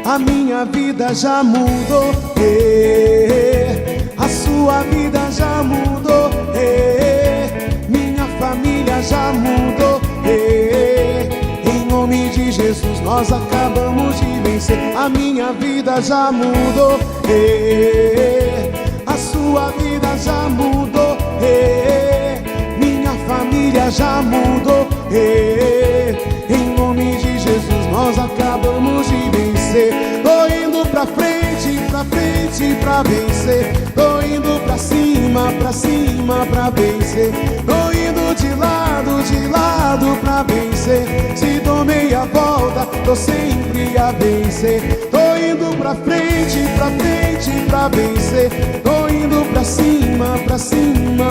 a minha vida já mudou, a sua vida já mudou, minha família já mudou, em nome de Jesus nós acabamos de vencer. A minha vida já mudou, a sua vida já mudou, minha família já mudou, em nome de Jesus nós acabamos de vencer. Tô indo pra frente, pra vencer. Tô indo pra cima, pra vencer. Tô indo de lado pra vencer. Se dou meia volta, tô sempre a vencer. Tô indo pra frente, pra vencer. Tô indo pra cima,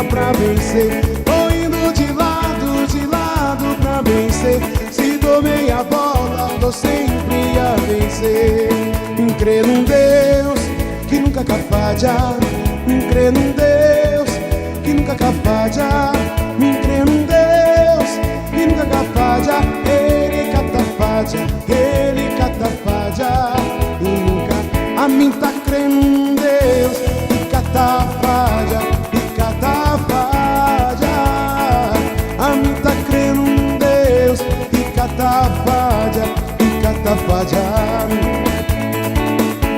pra vencer. Tô indo de lado pra vencer. Se dou meia volta, tô sempre a vencer. Crê num Deus que nunca cafadia, crê num Deus que nunca cafadia, crê num Deus que nunca cafadia. Ele catafadia, ele catafadia, e nunca. A mim tá crendo num Deus que catafadia, e catafadia. A mim tá crendo num Deus que catafadia, e catafadia.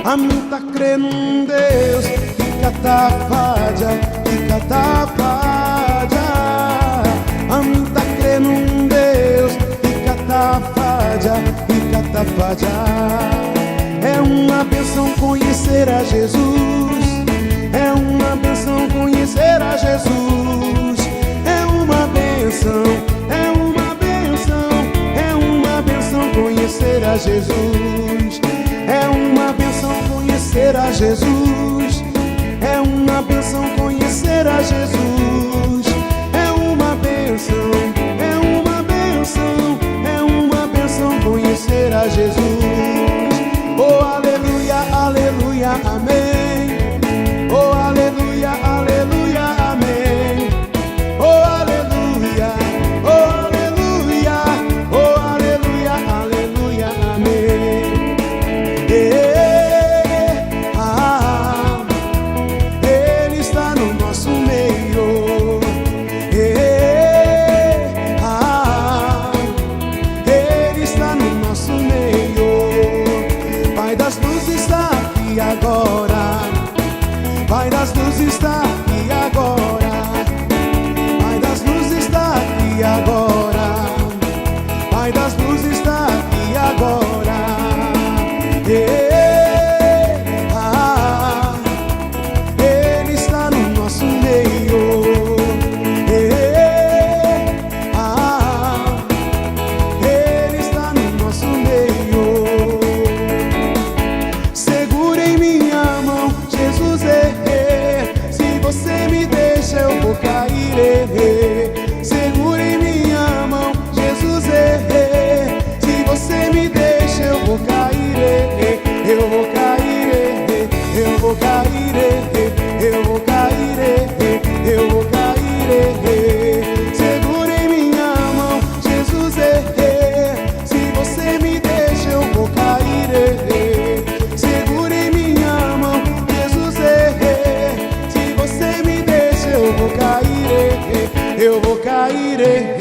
A mim tá crendo num Deus que catafadia, que catafadia. A mim tá crendo num Deus que catafadia, que catafadia. É uma bênção conhecer a Jesus, é uma bênção conhecer a Jesus. É uma bênção, é uma bênção, é uma bênção conhecer a Jesus. É uma bênção conhecer a Jesus. É uma bênção conhecer a Jesus. É uma bênção, é uma bênção, é uma bênção conhecer a Jesus. Oh, aleluia, aleluia, amém. Oh, aleluia, aleluia, amém. Oh, aleluia, oh, aleluia, oh, aleluia, aleluia, amém. Ele está no nosso meio. Ele está no nosso meio. Pai das luzes está aqui agora. Pai das luzes está aqui agora. Pai das luzes está aqui agora. Pai das luzes está aqui agora. Ele está no nosso meio. Ele está no nosso meio. Segura em minha mão, Jesus, se você me deixa eu vou cair. Segura em minha mão, Jesus, se você me deixa eu vou cair. Eu vou cair, eu vou cair, eu vou cair, eu vou cair. Segura em minha mão, Jesus, se você me deixa eu vou cair. Segura em minha mão, Jesus, se você me deixa eu vou cair. Eu vou cair.